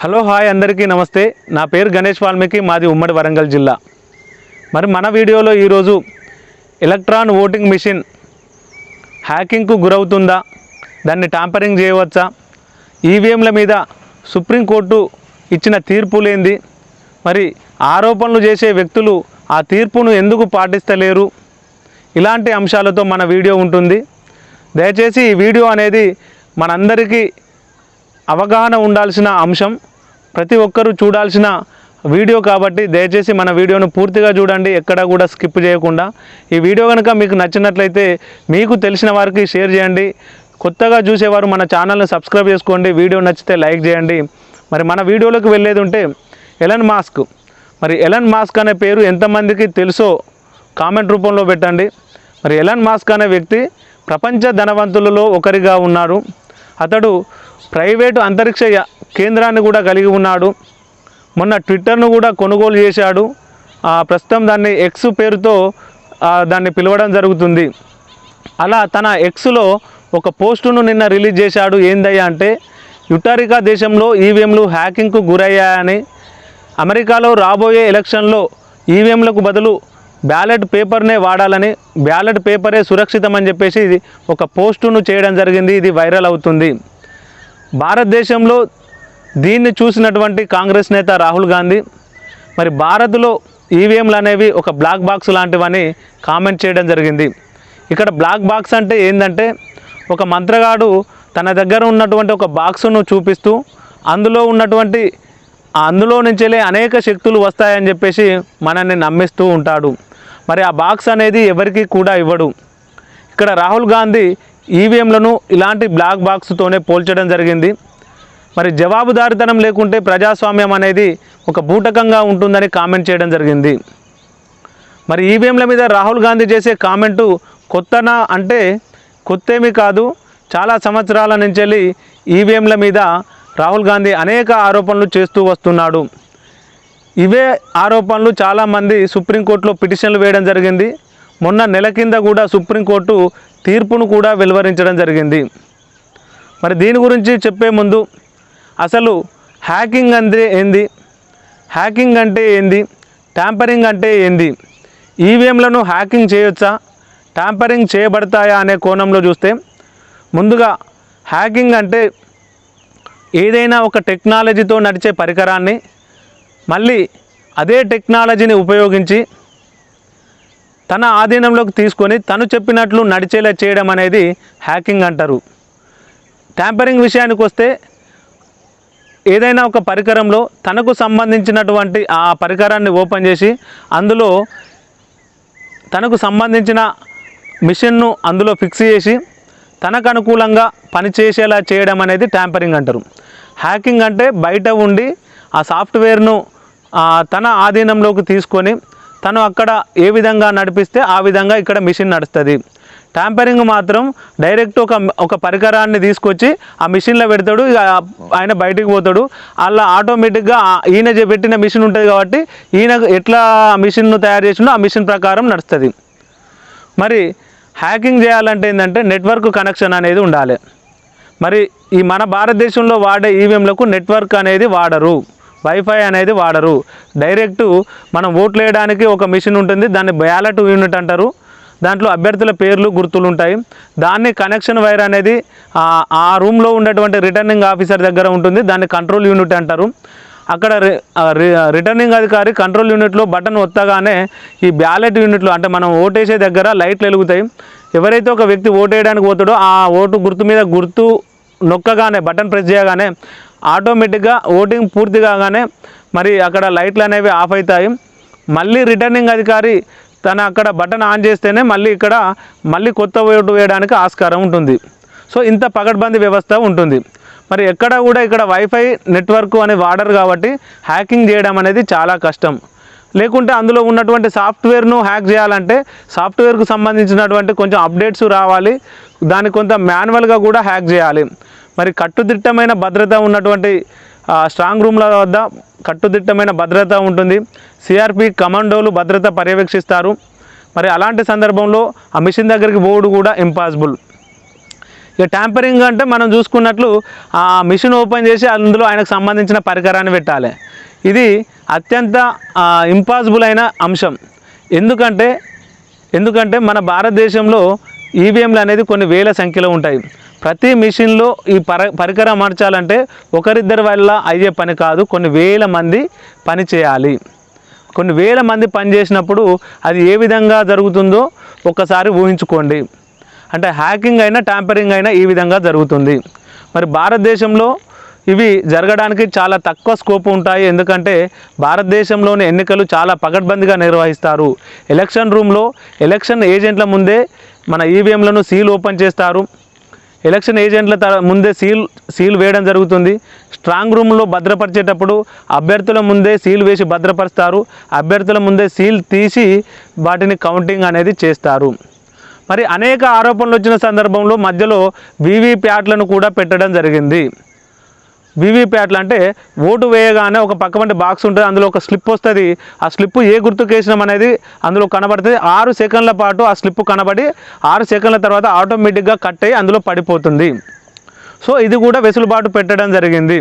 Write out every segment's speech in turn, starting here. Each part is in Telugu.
హలో హాయ్ అందరికీ నమస్తే. నా పేరు గణేష్ వాల్మీకి, మాది ఉమ్మడి వరంగల్ జిల్లా. మరి మన వీడియోలో ఈరోజు ఎలక్ట్రాన్ ఓటింగ్ మిషన్ హ్యాకింగ్కు గురవుతుందా, దాన్ని ట్యాంపరింగ్ చేయవచ్చా, ఈవీఎంల మీద సుప్రీంకోర్టు ఇచ్చిన తీర్పులేంది, మరి ఆరోపణలు చేసే వ్యక్తులు ఆ తీర్పును ఎందుకు పాటిస్తలేరు, ఇలాంటి అంశాలతో మన వీడియో ఉంటుంది. దయచేసి ఈ వీడియో అనేది మనందరికీ అవగాహన ఉండాల్సిన అంశం, ప్రతి ఒక్కరూ చూడాల్సిన వీడియో కాబట్టి దయచేసి మన వీడియోను పూర్తిగా చూడండి, ఎక్కడ కూడా స్కిప్ చేయకుండా. ఈ వీడియో కనుక మీకు నచ్చినట్లయితే మీకు తెలిసిన వారికి షేర్ చేయండి. కొత్తగా చూసేవారు మన ఛానల్ని సబ్స్క్రైబ్ చేసుకోండి. వీడియో నచ్చితే లైక్ చేయండి. మరి మన వీడియోలోకి వెళ్ళేది ఉంటే ఎలన్ మాస్క్. మరి ఎలన్ మాస్క్ అనే పేరు ఎంతమందికి తెలుసో కామెంట్ రూపంలో పెట్టండి. మరి ఎలన్ మాస్క్ అనే వ్యక్తి ప్రపంచ ధనవంతులలో ఒకరిగా ఉన్నారు. అతడు ప్రైవేటు అంతరిక్ష కేంద్రాన్ని కూడా కలిగి ఉన్నాడు. మొన్న ట్విట్టర్ను కూడా కొనుగోలు చేశాడు. ప్రస్తుతం దాన్ని ఎక్స్ పేరుతో దాన్ని పిలవడం జరుగుతుంది. అలా తన ఎక్స్లో ఒక పోస్టును నిన్న రిలీజ్ చేశాడు. ఏందయ్యా అంటే, యుటారికా దేశంలో ఈవీఎంలు హ్యాకింగ్కు గురయ్యాయని, అమెరికాలో రాబోయే ఎలక్షన్లో ఈవీఎంలకు బదులు బ్యాలెట్ పేపర్నే వాడాలని, బ్యాలెట్ పేపరే సురక్షితమని చెప్పేసి ఇది ఒక పోస్టును చేయడం జరిగింది. ఇది వైరల్ అవుతుంది. భారతదేశంలో దీన్ని చూసినటువంటి కాంగ్రెస్ నేత రాహుల్ గాంధీ మరి భారత్లో ఈవీఎంలు అనేవి ఒక బ్లాక్ బాక్స్ లాంటివని కామెంట్ చేయడం జరిగింది. ఇక్కడ బ్లాక్ బాక్స్ అంటే ఏంటంటే, ఒక మంత్రగాడు తన దగ్గర ఉన్నటువంటి ఒక బాక్సును చూపిస్తూ అందులో నుంచి అనేక శక్తులు వస్తాయని చెప్పేసి మనల్ని నమ్మిస్తూ ఉంటాడు. మరి ఆ బాక్స్ అనేది ఎవరికి కూడా ఇవ్వడు. ఇక్కడ రాహుల్ గాంధీ ఈవీఎంలను ఇలాంటి బ్లాక్ బాక్స్తోనే పోల్చడం జరిగింది. మరి జవాబుదారితనం లేకుంటే ప్రజాస్వామ్యం అనేది ఒక బూటకంగా ఉంటుందని కామెంట్ చేయడం జరిగింది. మరి ఈవీఎంల మీద రాహుల్ గాంధీ చేసే కామెంటు కొత్తనా అంటే కొత్తేమీ కాదు. చాలా సంవత్సరాల నుంచి ఈవీఎంల మీద రాహుల్ గాంధీ అనేక ఆరోపణలు చేస్తూ వస్తున్నాడు. ఇవే ఆరోపణలు చాలామంది సుప్రీంకోర్టులో పిటిషన్లు వేయడం జరిగింది. మొన్న నెల కింద కూడా సుప్రీంకోర్టు తీర్పును కూడా వెలువరించడం జరిగింది. మరి దీని గురించి చెప్పే ముందు అసలు హ్యాకింగ్ అంటే ఏంది, హ్యాకింగ్ అంటే ఏంది, ట్యాంపరింగ్ అంటే ఏంది, ఈవీఎంలను హ్యాకింగ్ చేయొచ్చా, ట్యాంపరింగ్ చేయబడతాయా అనే కోణంలో చూస్తే, ముందుగా హ్యాకింగ్ అంటే ఏదైనా ఒక టెక్నాలజీతో నడిచే పరికరాన్ని మళ్ళీ అదే టెక్నాలజీని ఉపయోగించి తన ఆధీనంలోకి తీసుకొని తను చెప్పినట్లు నడిచేలా చేయడం అనేది హ్యాకింగ్ అంటారు. ట్యాంపరింగ్ విషయానికి వస్తే, ఏదైనా ఒక పరికరంలో తనకు సంబంధించినటువంటి ఆ పరికరాన్ని ఓపెన్ చేసి అందులో తనకు సంబంధించిన మిషన్ను అందులో ఫిక్స్ చేసి తనకు అనుకూలంగా పనిచేసేలా చేయడం అనేది ట్యాంపరింగ్ అంటారు. హ్యాకింగ్ అంటే బయట ఉండి ఆ సాఫ్ట్వేర్ను తన ఆధీనంలోకి తీసుకొని తను అక్కడ ఏ విధంగా నడిపిస్తే ఆ విధంగా ఇక్కడ మిషన్ నడుస్తుంది. ట్యాంపరింగ్ మాత్రం డైరెక్ట్ ఒక పరికరాన్ని తీసుకొచ్చి ఆ మిషన్లో పెడతాడు, ఆయన బయటికి పోతాడు. అలా ఆటోమేటిక్గా ఈయన పెట్టిన మిషన్ ఉంటుంది కాబట్టి ఈయన ఎట్లా మిషన్ను తయారు చేసిండో ఆ మిషన్ ప్రకారం నడుస్తుంది. మరి హ్యాకింగ్ చేయాలంటే ఏంటంటే నెట్వర్క్ కనెక్షన్ అనేది ఉండాలి. మరి ఈ మన భారతదేశంలో వాడే ఈవీఎంలకు నెట్వర్క్ అనేది వాడరు, వైఫై అనేది వాడరు. డైరెక్టు మనం ఓట్లు వేయడానికి ఒక మిషన్ ఉంటుంది, దాన్ని బ్యాలెట్ యూనిట్ అంటారు. దాంట్లో అభ్యర్థుల పేర్లు గుర్తులు ఉంటాయి. దాన్ని కనెక్షన్ వైర్ అనేది ఆ రూమ్లో ఉన్నటువంటి రిటర్నింగ్ ఆఫీసర్ దగ్గర ఉంటుంది, దాన్ని కంట్రోల్ యూనిట్ అంటారు. అక్కడ రిటర్నింగ్ అధికారి కంట్రోల్ యూనిట్లో బటన్ ఒత్తగానే ఈ బ్యాలెట్ యూనిట్లు అంటే మనం ఓటేసే దగ్గర లైట్లు వెలుగుతాయి. ఎవరైతే ఒక వ్యక్తి ఓటు వేయడానికి పోతాడో ఆ ఓటు గుర్తు మీద గుర్తు నొక్కగానే, బటన్ ప్రెస్ చేయగానే ఆటోమేటిక్గా ఓటింగ్ పూర్తి కాగానే మరి అక్కడ లైట్లు అనేవి ఆఫ్ అవుతాయి. మళ్ళీ రిటర్నింగ్ అధికారి తన అక్కడ బటన్ ఆన్ చేస్తేనే మళ్ళీ కొత్త ఓటు వేయడానికి ఆస్కారం ఉంటుంది. సో ఇంత పకడ్బందీ వ్యవస్థ ఉంటుంది. మరి ఎక్కడ కూడా ఇక్కడ వైఫై నెట్వర్క్ అని వాడరు కాబట్టి హ్యాకింగ్ చేయడం అనేది చాలా కష్టం. లేకుంటే అందులో ఉన్నటువంటి సాఫ్ట్వేర్ను హ్యాక్ చేయాలంటే సాఫ్ట్వేర్కు సంబంధించినటువంటి కొంచెం అప్డేట్స్ రావాలి, దాన్ని కొంత మాన్యువల్గా కూడా హ్యాక్ చేయాలి. మరి కట్టుదిట్టమైన భద్రత ఉన్నటువంటి స్ట్రాంగ్ రూమ్ల వద్ద కట్టుదిట్టమైన భద్రత ఉంటుంది. సిఆర్పి కమాండోలు భద్రత పర్యవేక్షిస్తారు. మరి అలాంటి సందర్భంలో ఆ మిషన్ దగ్గరికి పోవడం కూడా ఇంపాసిబుల్. ఇక ట్యాంపరింగ్ అంటే మనం చూసుకున్నట్లు ఆ మిషన్ ఓపెన్ చేసి అందులో ఆయనకు సంబంధించిన పరికరాన్ని పెట్టాలి. ఇది అత్యంత ఇంపాసిబుల్ అయిన అంశం. ఎందుకంటే మన భారతదేశంలో ఈవీఎంలు అనేది కొన్ని వేల సంఖ్యలో ఉంటాయి. ప్రతి మిషన్లో ఈ పరికరం అమర్చాలంటే ఒకరిద్దరి వల్ల అయ్యే పని కాదు, కొన్ని వేల మంది పని చేయాలి. కొన్ని వేల మంది పని చేసినప్పుడు అది ఏ విధంగా జరుగుతుందో ఒకసారి ఊహించుకోండి. అంటే హ్యాకింగ్ అయినా ట్యాంపరింగ్ అయినా ఈ విధంగా జరుగుతుంది. మరి భారతదేశంలో ఇవి జరగడానికి చాలా తక్కువ స్కోప్ ఉంటాయి. ఎందుకంటే భారతదేశంలోని ఎన్నికలు చాలా పకడ్బందీగా నిర్వహిస్తారు. ఎలక్షన్ రూమ్లో ఎలక్షన్ ఏజెంట్ల ముందే మన ఈవీఎంలను సీల్ ఓపెన్ చేస్తారు. ఎలక్షన్ ఏజెంట్ల ముందే సీల్ వేయడం జరుగుతుంది. స్ట్రాంగ్ రూమ్లో భద్రపరిచేటప్పుడు అభ్యర్థుల ముందే సీల్ వేసి భద్రపరుస్తారు. అభ్యర్థుల ముందే సీల్ తీసి వాటిని కౌంటింగ్ అనేది చేస్తారు. మరి అనేక ఆరోపణలు వచ్చిన సందర్భంలో మధ్యలో వీవీప్యాట్లను కూడా పెట్టడం జరిగింది. వీవీప్యాట్లు అంటే ఓటు వేయగానే ఒక పక్కమంటే బాక్స్ ఉంటుంది, అందులో ఒక స్లిప్ వస్తుంది. ఆ స్లిప్ ఏ గుర్తుకు వేసినాం అనేది అందులో కనబడుతుంది. 6 సెకండ్ల పాటు ఆ స్లిప్ కనబడి 6 సెకండ్ల తర్వాత ఆటోమేటిక్గా కట్ అయ్యి అందులో పడిపోతుంది. సో ఇది కూడా వెసులుబాటు పెట్టడం జరిగింది.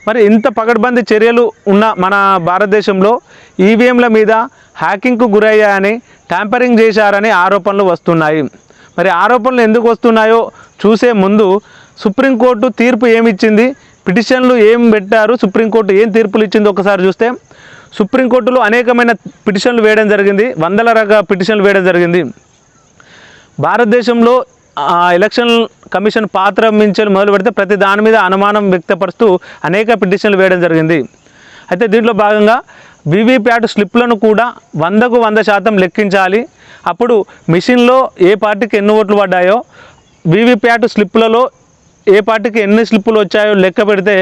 మరి ఇంత పకడ్బందీ చర్యలు ఉన్న మన భారతదేశంలో ఈవీఎంల మీద హ్యాకింగ్కు గురయ్యాయని, ట్యాంపరింగ్ చేశారని ఆరోపణలు వస్తున్నాయి. మరి ఆరోపణలు ఎందుకు వస్తున్నాయో చూసే ముందు సుప్రీంకోర్టు తీర్పు ఏమిచ్చింది, పిటిషన్లు ఏం పెట్టారు, సుప్రీంకోర్టు ఏం తీర్పులు ఇచ్చిందో ఒకసారి చూస్తే, సుప్రీంకోర్టులో అనేకమైన పిటిషన్లు వేయడం జరిగింది, వందల రకాల పిటిషన్లు వేయడం జరిగింది. భారతదేశంలో ఎలక్షన్ కమిషన్ పాత్ర మించి మొదలు పెడితే ప్రతి దాని మీద అనుమానం వ్యక్తపరుస్తూ అనేక పిటిషన్లు వేయడం జరిగింది. అయితే దీంట్లో భాగంగా వీవీప్యాట్ స్లిప్లను కూడా 100కు 100% లెక్కించాలి. అప్పుడు మిషన్లో ఏ పార్టీకి ఎన్ని ఓట్లు పడ్డాయో వీవీప్యాట్ స్లిప్లలో ఏ పార్టీకి ఎన్ని స్లిప్పులు వచ్చాయో లెక్క పెడితే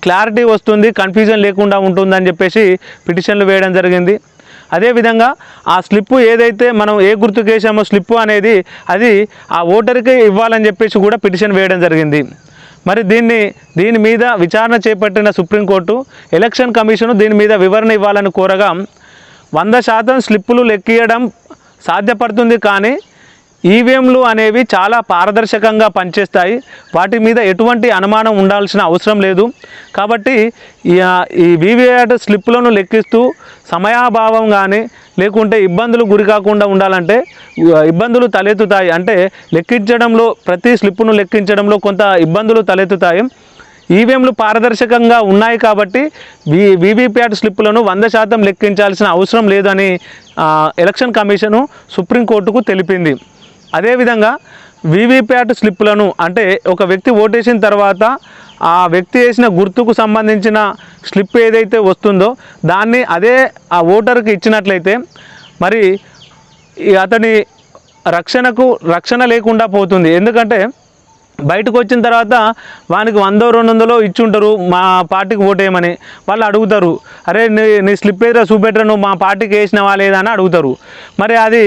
క్లారిటీ వస్తుంది, కన్ఫ్యూజన్ లేకుండా ఉంటుందని చెప్పేసి పిటిషన్లు వేయడం జరిగింది. అదేవిధంగా ఆ స్లిప్పు ఏదైతే మనం ఏ గుర్తుకు వేసామో స్లిప్పు అనేది అది ఆ ఓటర్కి ఇవ్వాలని చెప్పేసి కూడా పిటిషన్ వేయడం జరిగింది. మరి దీని మీద విచారణ చేపట్టిన సుప్రీంకోర్టు ఎలక్షన్ కమిషను దీని మీద వివరణ ఇవ్వాలని కోరగా 100% స్లిప్పులు లెక్కియడం సాధ్యపడుతుంది, కానీ ఈవీఎంలు అనేవి చాలా పారదర్శకంగా పనిచేస్తాయి, వాటి మీద ఎటువంటి అనుమానం ఉండాల్సిన అవసరం లేదు. కాబట్టి ఈ వీవీప్యాట్ స్లిప్పులను లెక్కిస్తూ సమయాభావం కానీ లేకుంటే ఇబ్బందులు గురి కాకుండా ఉండాలంటే ఇబ్బందులు తలెత్తుతాయి. అంటే లెక్కించడంలో ప్రతి స్లిప్పును లెక్కించడంలో కొంత ఇబ్బందులు తలెత్తుతాయి. ఈవీఎంలు పారదర్శకంగా ఉన్నాయి కాబట్టి వీవీప్యాట్ స్లిప్పులను 100% లెక్కించాల్సిన అవసరం లేదని ఎలక్షన్ కమిషను సుప్రీంకోర్టుకు తెలిపింది. అదేవిధంగా వీవీప్యాట్ స్లిప్పులను అంటే ఒక వ్యక్తి ఓటేసిన తర్వాత ఆ వ్యక్తి వేసిన గుర్తుకు సంబంధించిన స్లిప్ ఏదైతే వస్తుందో దాన్ని అదే ఆ ఓటర్కి ఇచ్చినట్లయితే మరి అతని రక్షణ లేకుండా పోతుంది. ఎందుకంటే బయటకు వచ్చిన తర్వాత వానికి 100-200 ఇచ్చి ఉంటారు మా పార్టీకి ఓటేయమని. వాళ్ళు అడుగుతారు, అరే నీ స్లిప్ ఏదో చూపెట్టరా, నువ్వు మా పార్టీకి వేసినవా లేదా అని అడుగుతారు. మరి అది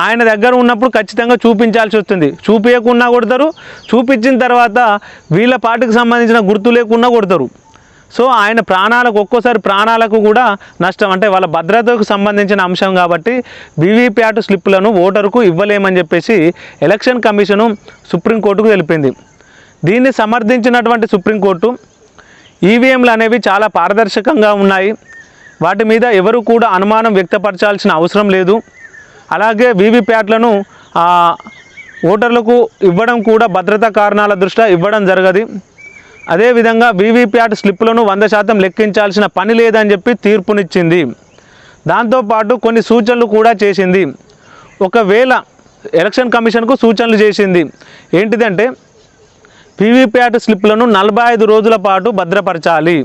ఆయన దగ్గర ఉన్నప్పుడు ఖచ్చితంగా చూపించాల్సి వస్తుంది. చూపించకుండా కొడతారు, చూపించిన తర్వాత వీళ్ళ పార్టీకి సంబంధించిన గుర్తు లేకుండా కొడతారు. సో ఆయన ఒక్కోసారి ప్రాణాలకు కూడా నష్టం. అంటే వాళ్ళ భద్రతకు సంబంధించిన అంశం కాబట్టి వీవీప్యాట్ స్లిప్పులను ఓటరుకు ఇవ్వలేమని చెప్పేసి ఎలక్షన్ కమిషను సుప్రీంకోర్టుకు తెలిపింది. దీన్ని సమర్థించినటువంటి సుప్రీంకోర్టు ఈవీఎంలు అనేవి చాలా పారదర్శకంగా ఉన్నాయి, వాటి మీద ఎవరు కూడా అనుమానం వ్యక్తపరచాల్సిన అవసరం లేదు. అలాగే వీవీప్యాట్లను ఓటర్లకు ఇవ్వడం కూడా భద్రతా కారణాల దృష్ట్యా ఇవ్వడం జరగదు. అదేవిధంగా వీవీప్యాట్ స్లిప్పులను 100% లెక్కించాల్సిన పని లేదని చెప్పి తీర్పునిచ్చింది. దాంతోపాటు కొన్ని సూచనలు కూడా చేసింది. ఒకవేళ ఎలక్షన్ కమిషన్కు సూచనలు చేసింది ఏంటిదంటే వీవీప్యాట్ స్లిప్పులను 45 రోజుల పాటు భద్రపరచాలి.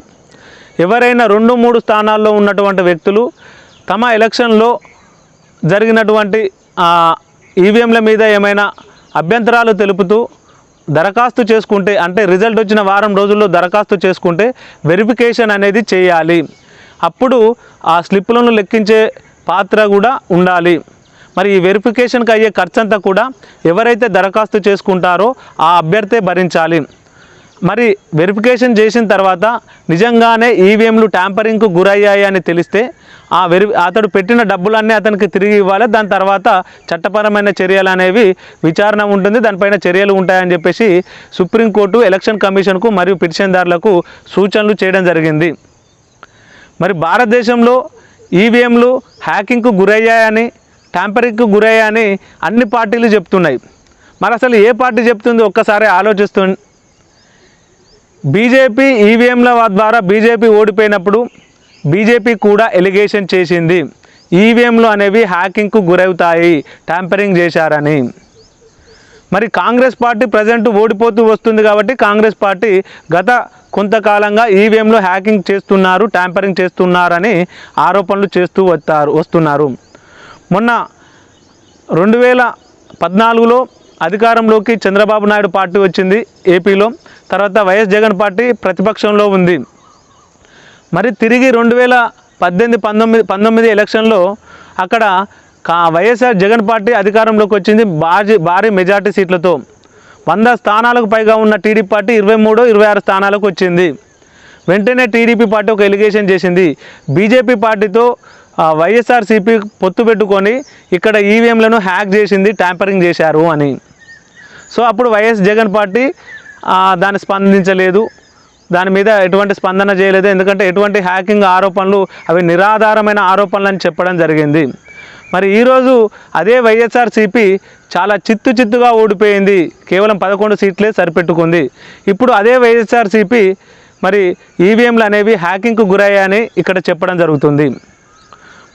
ఎవరైనా 2-3 స్థానాల్లో ఉన్నటువంటి వ్యక్తులు తమ ఎలక్షన్లో జరిగినటువంటి ఈవీఎంల మీద ఏమైనా అభ్యంతరాలు తెలుపుతూ దరఖాస్తు చేసుకుంటే, అంటే రిజల్ట్ వచ్చిన వారం రోజుల్లో దరఖాస్తు చేసుకుంటే వెరిఫికేషన్ అనేది చేయాలి. అప్పుడు ఆ స్లిప్పులను లెక్కించే పాత్ర కూడా ఉండాలి. మరి ఈ వెరిఫికేషన్కి అయ్యే ఖర్చంతా కూడా ఎవరైతే దరఖాస్తు చేసుకుంటారో ఆ అభ్యర్థే భరించాలి. మరి వెరిఫికేషన్ చేసిన తర్వాత నిజంగానే ఈవీఎంలు ట్యాంపరింగ్కు గురయ్యాయి అని తెలిస్తే అతడు పెట్టిన డబ్బులన్నీ అతనికి తిరిగి ఇవ్వాలి. దాని తర్వాత చట్టపరమైన చర్యలు అనేవి విచారణ ఉంటుంది, దానిపైన చర్యలు ఉంటాయని చెప్పేసి సుప్రీంకోర్టు ఎలక్షన్ కమిషన్కు మరియు పిటిషన్దారులకు సూచనలు చేయడం జరిగింది. మరి భారతదేశంలో ఈవీఎంలు హ్యాకింగ్కు గురయ్యాయని, ట్యాంపరింగ్కు గురయ్యాయని అన్ని పార్టీలు చెప్తున్నాయి. మరి అసలు ఏ పార్టీ చెప్తుంది ఒక్కసారి ఆలోచిస్తుంది. బీజేపీ ఈవీఎంల ద్వారా బీజేపీ ఓడిపోయినప్పుడు బీజేపీ కూడా ఎలిగేషన్ చేసింది ఈవీఎంలు అనేవి హ్యాకింగ్కు గురవుతాయి, ట్యాంపరింగ్ చేశారని. మరి కాంగ్రెస్ పార్టీ ప్రజెంట్ ఓడిపోతూ వస్తుంది కాబట్టి కాంగ్రెస్ పార్టీ గత కొంతకాలంగా ఈవీఎంలో హ్యాకింగ్ చేస్తున్నారు, ట్యాంపరింగ్ చేస్తున్నారని ఆరోపణలు చేస్తూ వస్తున్నారు. మొన్న 2014లో అధికారంలోకి చంద్రబాబు నాయుడు పార్టీ వచ్చింది ఏపీలో. తర్వాత వైఎస్ జగన్ పార్టీ ప్రతిపక్షంలో ఉంది. మరి తిరిగి 2018-19 ఎలక్షన్లో అక్కడ వైఎస్ఆర్ జగన్ పార్టీ అధికారంలోకి వచ్చింది భారీ మెజార్టీ సీట్లతో. 100 స్థానాలకు పైగా ఉన్న టీడీపీ పార్టీ 23-26 స్థానాలకు వచ్చింది. వెంటనే టీడీపీ పార్టీ ఒక ఎలిగేషన్ చేసింది, బీజేపీ పార్టీతో వైఎస్ఆర్సీపీ పొత్తు పెట్టుకొని ఇక్కడ ఈవీఎంలను హ్యాక్ చేసింది, ట్యాంపరింగ్ చేశారు అని. సో అప్పుడు వైఎస్ జగన్ పార్టీ దాన్ని స్పందించలేదు, దాని మీద ఎటువంటి స్పందన చేయలేదు. ఎందుకంటే ఎటువంటి హ్యాకింగ్ ఆరోపణలు అవి నిరాధారమైన ఆరోపణలు అని చెప్పడం జరిగింది. మరి ఈరోజు అదే వైఎస్ఆర్సీపీ చాలా చిత్తుగా ఓడిపోయింది, కేవలం 11 సీట్లే సరిపెట్టుకుంది. ఇప్పుడు అదే వైఎస్ఆర్సీపీ మరి ఈవీఎంలు అనేవి హ్యాకింగ్కు గురయ్యాయని ఇక్కడ చెప్పడం జరుగుతుంది.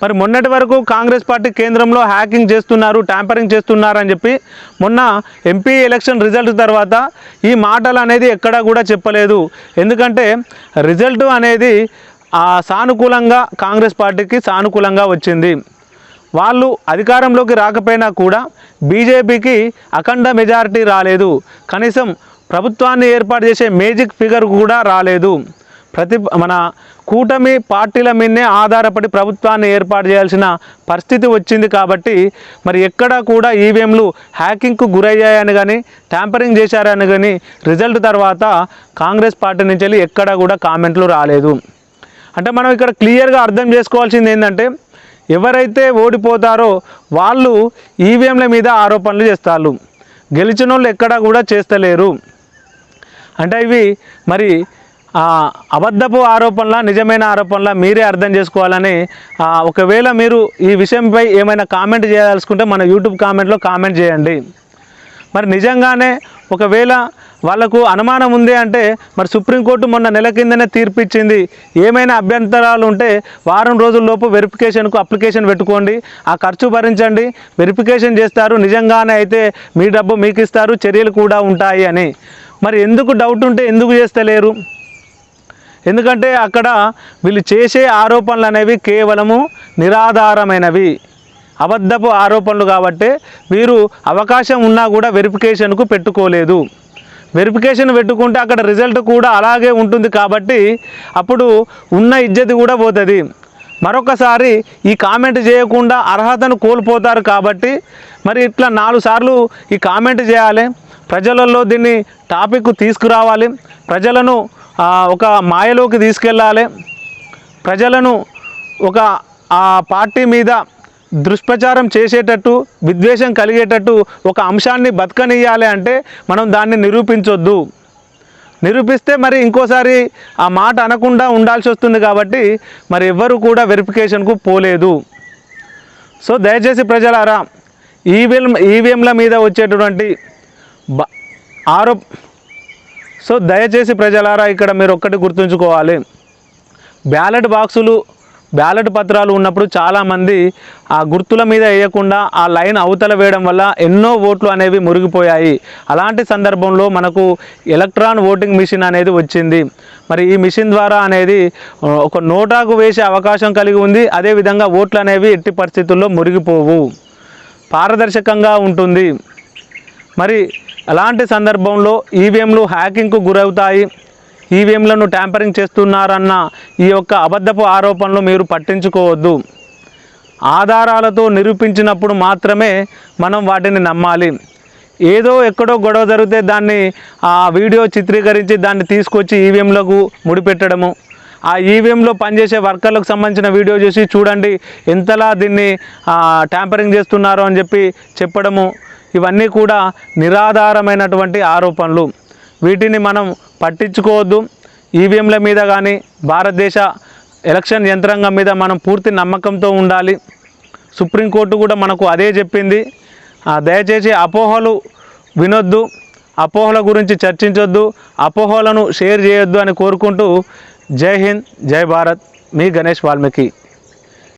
మరి మొన్నటి వరకు కాంగ్రెస్ పార్టీ కేంద్రంలో హ్యాకింగ్ చేస్తున్నారు, ట్యాంపరింగ్ చేస్తున్నారు అని చెప్పి మొన్న ఎంపీ ఎలక్షన్ రిజల్ట్ తర్వాత ఈ మాటలు అనేది ఎక్కడా కూడా చెప్పలేదు. ఎందుకంటే రిజల్ట్ అనేది సానుకూలంగా కాంగ్రెస్ పార్టీకి సానుకూలంగా వచ్చింది. వాళ్ళు అధికారంలోకి రాకపోయినా కూడా బీజేపీకి అఖండ మెజారిటీ రాలేదు, కనీసం ప్రభుత్వాన్ని ఏర్పాటు చేసే మేజిక్ ఫిగర్ కూడా రాలేదు. మన కూటమి పార్టీల మీదనే ఆధారపడి ప్రభుత్వాన్ని ఏర్పాటు చేయాల్సిన పరిస్థితి వచ్చింది. కాబట్టి మరి ఎక్కడా కూడా ఈవీఎంలు హ్యాకింగ్కు గురయ్యాయని కానీ ట్యాంపరింగ్ చేశారని కానీ రిజల్ట్ తర్వాత కాంగ్రెస్ పార్టీ నుంచి వెళ్ళి ఎక్కడా కూడా కామెంట్లు రాలేదు. అంటే మనం ఇక్కడ క్లియర్గా అర్థం చేసుకోవాల్సింది ఏంటంటే ఎవరైతే ఓడిపోతారో వాళ్ళు ఈవీఎంల మీద ఆరోపణలు చేస్తారు, గెలిచిన వాళ్ళు ఎక్కడా కూడా చేస్తలేరు. అంటే ఇవి మరి అబద్ధపు ఆరోపణల నిజమైన ఆరోపణల మీరే అర్థం చేసుకోవాలని. ఒకవేళ మీరు ఈ విషయంపై ఏమైనా కామెంట్ చేయదలుచుకుంటే మన యూట్యూబ్ కామెంట్లో కామెంట్ చేయండి. మరి నిజంగానే ఒకవేళ వాళ్ళకు అనుమానం ఉంది అంటే మరి సుప్రీంకోర్టు మొన్న నెల కిందనే తీర్పు ఇచ్చింది, ఏమైనా అభ్యంతరాలు ఉంటే వారం రోజుల్లోపు వెరిఫికేషన్కు అప్లికేషన్ పెట్టుకోండి, ఆ ఖర్చు భరించండి, వెరిఫికేషన్ చేస్తారు, నిజంగానే అయితే మీ డబ్బు మీకు ఇస్తారు, చర్యలు కూడా ఉంటాయి అని. మరి ఎందుకు డౌట్ ఉంటే ఎందుకు చేస్తలేరు? ఎందుకంటే అక్కడ వీళ్ళు చేసే ఆరోపణలు అనేవి కేవలము నిరాధారమైనవి, అబద్ధపు ఆరోపణలు. కాబట్టి వీరు అవకాశం ఉన్నా కూడా వెరిఫికేషన్కు పెట్టుకోలేదు. వెరిఫికేషన్ పెట్టుకుంటే అక్కడ రిజల్ట్ కూడా అలాగే ఉంటుంది కాబట్టి అప్పుడు ఉన్న ఇజ్జత్ కూడా పోతుంది. మరొకసారి ఈ కామెంట్ చేయకుండా అర్హతను కోల్పోతారు. కాబట్టి మరి ఇట్లా 4 సార్లు ఈ కామెంట్ చేయాలి, ప్రజలలో దీన్ని టాపిక్ తీసుకురావాలి, ప్రజలను ఒక మాయలోకి తీసుకెళ్ళాలి, ప్రజలను ఒక పార్టీ మీద దుష్ప్రచారం చేసేటట్టు, విద్వేషం కలిగేటట్టు ఒక అంశాన్ని బతకనియాలి అంటే మనం దాన్ని నిరూపించొద్దు. నిరూపిస్తే మరి ఇంకోసారి ఆ మాట అనకుండా ఉండాల్సి వస్తుంది. కాబట్టి మరి ఎవ్వరు కూడా వెరిఫికేషన్కు పోలేదు. సో దయచేసి ప్రజలారా ఈవీఎంల మీద వచ్చేటటువంటి దయచేసి ప్రజలారా ఇక్కడ మీరు ఒక్కటి గుర్తుంచుకోవాలి, బ్యాలెట్ పత్రాలు ఉన్నప్పుడు చాలామంది ఆ గుర్తుల మీద వేయకుండా ఆ లైన్ అవతల వేయడం వల్ల ఎన్నో ఓట్లు అనేవి మురిగిపోయాయి. అలాంటి సందర్భంలో మనకు ఎలక్ట్రాన్ ఓటింగ్ మిషన్ అనేది వచ్చింది. మరి ఈ మిషన్ ద్వారా అనేది ఒక నోటాకు వేసే అవకాశం కలిగి ఉంది. అదేవిధంగా ఓట్లు అనేవి ఎట్టి పరిస్థితుల్లో మురిగిపోవు, పారదర్శకంగా ఉంటుంది. మరి అలాంటి సందర్భంలో ఈవీఎంలు హ్యాకింగ్కు గురవుతాయి, ఈవీఎంలను ట్యాంపరింగ్ చేస్తున్నారన్న ఈ యొక్క అబద్ధపు ఆరోపణలు మీరు పట్టించుకోవద్దు. ఆధారాలతో నిరూపించినప్పుడు మాత్రమే మనం వాటిని నమ్మాలి. ఏదో ఎక్కడో గొడవ జరిగితే దాన్ని ఆ వీడియో చిత్రీకరించి దాన్ని తీసుకొచ్చి ఈవీఎంలకు ముడిపెట్టడము, ఆ ఈవీఎంలో పనిచేసే వర్కర్లకు సంబంధించిన వీడియో చూసి చూడండి ఎంతలా దీన్ని ట్యాంపరింగ్ చేస్తున్నారో అని చెప్పి చెప్పడము, ఇవన్నీ కూడా నిరాధారమైనటువంటి ఆరోపణలు. వీటిని మనం పట్టించుకోవద్దు. ఈవీఎంల మీద కానీ భారతదేశ ఎలక్షన్ యంత్రాంగం మీద మనం పూర్తి నమ్మకంతో ఉండాలి. సుప్రీంకోర్టు కూడా మనకు అదే చెప్పింది. దయచేసి అపోహలు వినొద్దు, అపోహల గురించి చర్చించొద్దు, అపోహలను షేర్ చేయొద్దు అని కోరుకుంటూ జై హింద్, జై భారత్. మీ గణేష్ వాల్మీకి.